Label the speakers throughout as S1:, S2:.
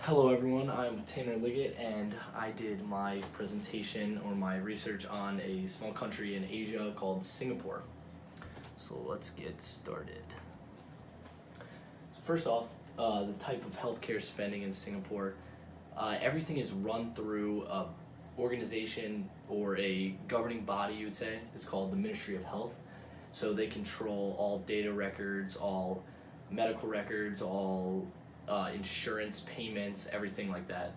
S1: Hello everyone, I'm Tanner Liggett and I did my presentation or my research on a small country in Asia called Singapore. So let's get started. First off, the type of healthcare spending in Singapore, everything is run through a organization or a governing body, you would say. It's called the Ministry of Health. So they control all data records, all medical records, all insurance payments, everything like that.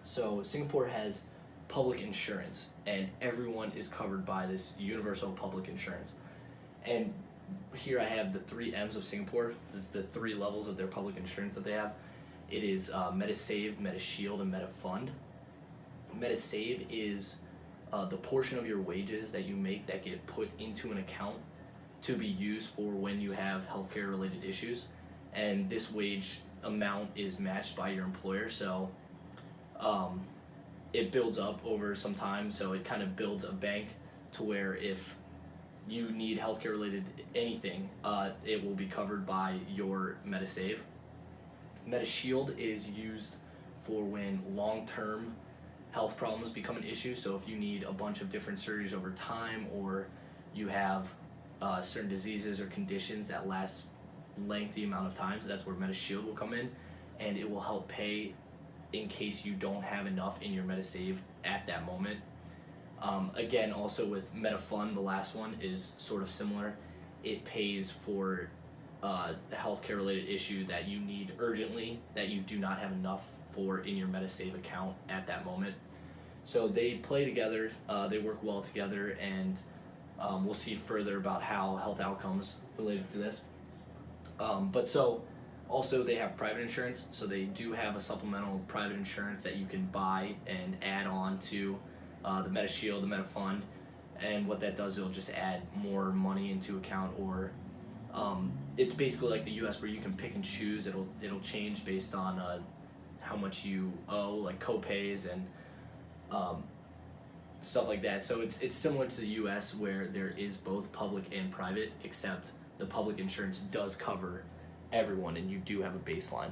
S1: So Singapore has public insurance, and everyone is covered by this universal public insurance. And here I have the three M's of Singapore. This is the three levels of their public insurance that they have. It is MediSave, MediShield, and MediFund. MediSave is the portion of your wages that you make that get put into an account to be used for when you have healthcare related issues. And this wage amount is matched by your employer, so it builds up over some time. So it kind of builds a bank to where if you need healthcare related anything, it will be covered by your MediSave. MediShield is used for when long-term health problems become an issue. So if you need a bunch of different surgeries over time, or you have certain diseases or conditions that last lengthy amount of times, that's where MediShield will come in, and it will help pay in case you don't have enough in your MediSave at that moment. Again, also with MediFund, the last one is sort of similar. It pays for a healthcare related issue that you need urgently that you do not have enough for in your MediSave account at that moment. So they play together, they work well together, and we'll see further about how health outcomes related to this. But so also they have private insurance, so they do have a supplemental private insurance that you can buy and add on to the MediShield, the MediFund, and what that does, it'll just add more money into account, or it's basically like the U.S. where you can pick and choose. It'll change based on how much you owe, like co-pays and stuff like that. So it's similar to the U.S. where there is both public and private, except the public insurance does cover everyone, and you do have a baseline.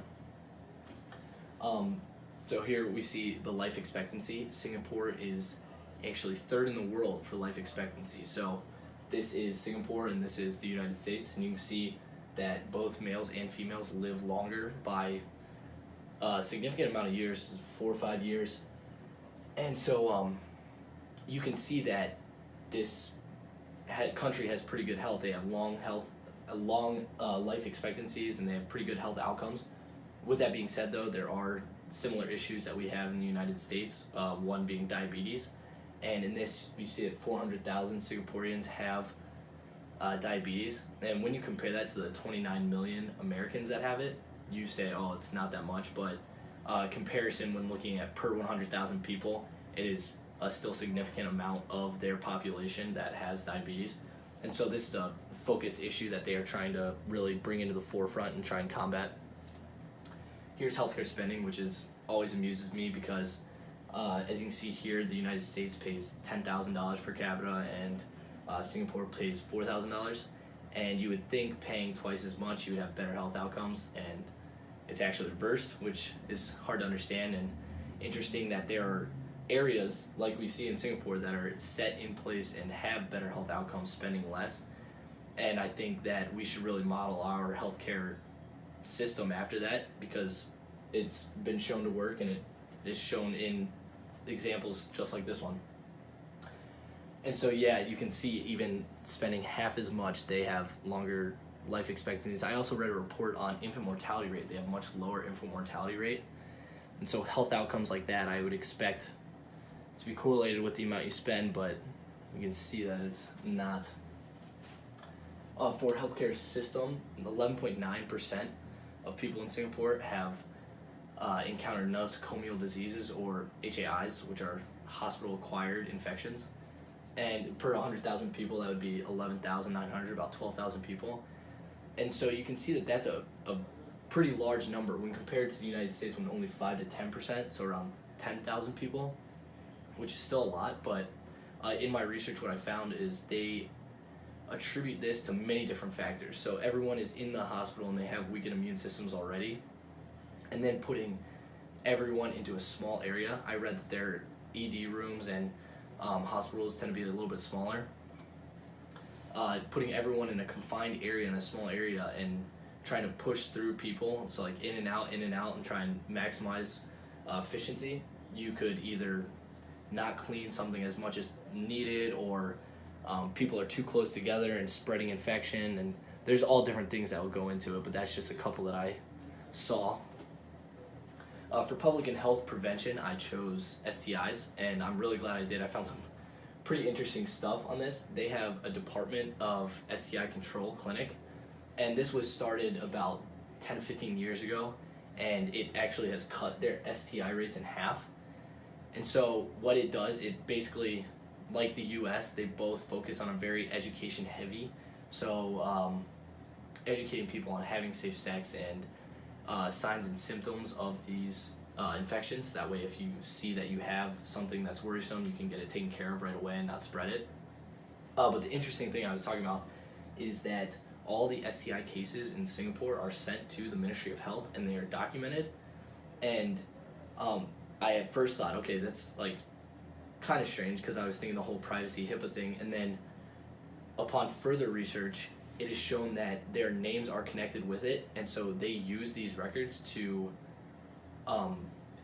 S1: So here we see the life expectancy. Singapore is actually third in the world for life expectancy. So this is Singapore and this is the United States, and you can see that both males and females live longer by a significant amount of years, 4 or 5 years. And so you can see that this country has pretty good health. They have long life expectancies, and they have pretty good health outcomes. With that being said, though, there are similar issues that we have in the United States, one being diabetes. And in this, you see that 400,000 Singaporeans have diabetes. And when you compare that to the 29 million Americans that have it, you say, oh, it's not that much. But comparison, when looking at per 100,000 people, it is a still significant amount of their population that has diabetes. And so this is a focus issue that they are trying to really bring into the forefront and try and combat. Here's healthcare spending, which always amuses me because as you can see here, the United States pays $10,000 per capita, and Singapore pays $4,000. And you would think paying twice as much, you would have better health outcomes, and it's actually reversed, which is hard to understand. And interesting that there are areas like we see in Singapore that are set in place and have better health outcomes spending less. And I think that we should really model our healthcare system after that, because it's been shown to work, and it is shown in examples just like this one. And so yeah, you can see even spending half as much, they have longer life expectancies. I also read a report on infant mortality rate. They have much lower infant mortality rate. And so health outcomes like that, I would expect to be correlated with the amount you spend, but you can see that it's not. For healthcare system, 11.9% of people in Singapore have encountered nosocomial diseases, or HAIs, which are hospital-acquired infections. And per 100,000 people, that would be 11,900, about 12,000 people. And so you can see that that's a pretty large number when compared to the United States, when only 5 to 10%, so around 10,000 people, which is still a lot. But in my research, what I found is they attribute this to many different factors. So everyone is in the hospital and they have weakened immune systems already, and then putting everyone into a small area. I read that their ED rooms and hospitals tend to be a little bit smaller. Putting everyone in a confined area, in a small area, and trying to push through people, so like in and out, and try and maximize efficiency. You could either not clean something as much as needed, or people are too close together and spreading infection, and there's all different things that will go into it, but that's just a couple that I saw. For public and health prevention, I chose STIs, and I'm really glad I did. I found some pretty interesting stuff on this. They have a Department of STI Control clinic, and this was started about 10 to 15 years ago, and it actually has cut their STI rates in half. And so what it does, it basically, like the US, they both focus on a very education heavy, so educating people on having safe sex and signs and symptoms of these infections. That way, if you see that you have something that's worrisome, you can get it taken care of right away and not spread it. But the interesting thing I was talking about is that all the STI cases in Singapore are sent to the Ministry of Health, and they are documented. And I at first thought, okay, that's like kind of strange, because I was thinking the whole privacy HIPAA thing, and then upon further research, it is shown that their names are connected with it, and so they use these records to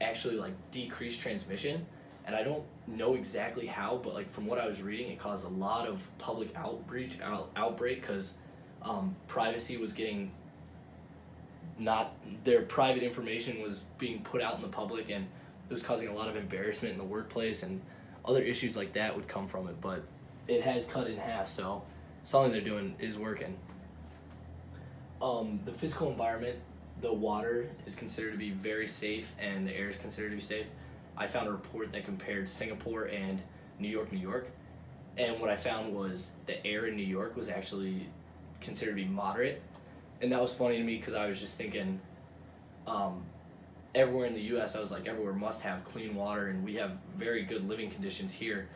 S1: actually like decrease transmission. And I don't know exactly how, but like from what I was reading, it caused a lot of public outbreak, because privacy was getting, not their private information was being put out in the public, and it was causing a lot of embarrassment in the workplace, and other issues like that would come from it. But it has cut in half, so something they're doing is working. The physical environment, the water is considered to be very safe, and the air is considered to be safe. I found a report that compared Singapore and New York, and what I found was the air in New York was actually considered to be moderate. And that was funny to me, because I was just thinking, everywhere in the US, I was like, everywhere must have clean water, and we have very good living conditions here.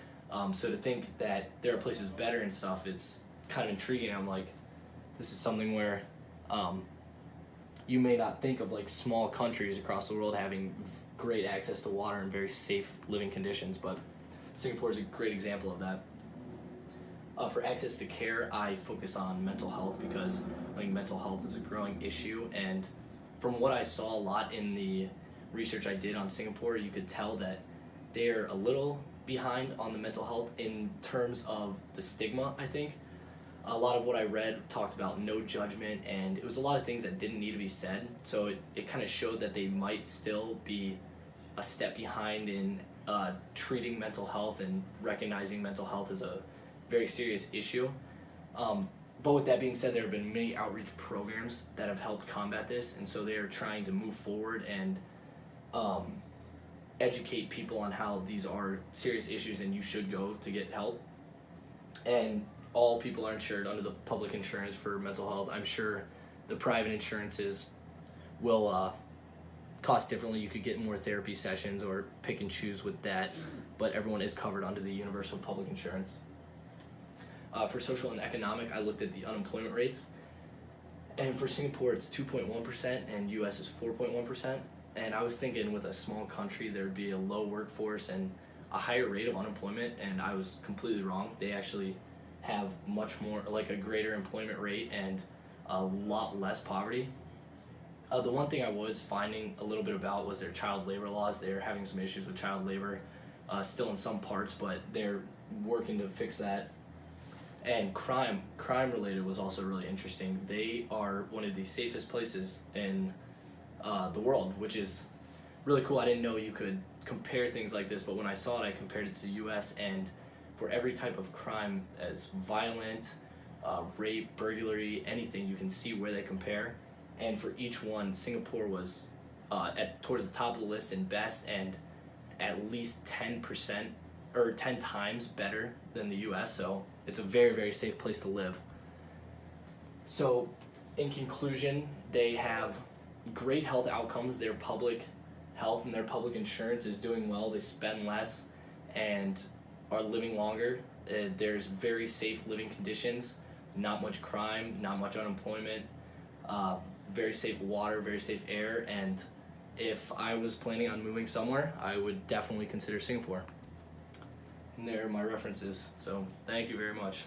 S1: So to think that there are places better and stuff, it's kind of intriguing. I'm like, this is something where you may not think of, like small countries across the world having great access to water and very safe living conditions, but Singapore is a great example of that. For access to care, I focus on mental health, because I think mental health is a growing issue, and from what I saw a lot in the research I did on Singapore, you could tell that they're a little behind on the mental health in terms of the stigma, I think. A lot of what I read talked about no judgment, and it was a lot of things that didn't need to be said, so it kind of showed that they might still be a step behind in treating mental health and recognizing mental health as a very serious issue. But with that being said, there have been many outreach programs that have helped combat this, and so they are trying to move forward and educate people on how these are serious issues and you should go to get help. And all people are insured under the public insurance for mental health. I'm sure the private insurances will cost differently. You could get more therapy sessions or pick and choose with that, but everyone is covered under the universal public insurance. For social and economic, I looked at the unemployment rates, and for Singapore it's 2.1% and US is 4.1%. And I was thinking with a small country there would be a low workforce and a higher rate of unemployment, and I was completely wrong. They actually have much more, like a greater employment rate and a lot less poverty. The one thing I was finding a little bit about was their child labor laws. They're having some issues with child labor still in some parts, but they're working to fix that. And crime related was also really interesting. They are one of the safest places in the world, which is really cool. I didn't know you could compare things like this, but when I saw it, I compared it to the US, and for every type of crime, as violent, rape, burglary, anything, you can see where they compare. And for each one, Singapore was towards the top of the list in best, and at least 10% or 10 times better than the US, so it's a very, very safe place to live. So in conclusion, they have great health outcomes. Their public health and their public insurance is doing well. They spend less and are living longer. There's very safe living conditions, not much crime, not much unemployment, very safe water, very safe air, and if I was planning on moving somewhere, I would definitely consider Singapore. And there are my references. So thank you very much.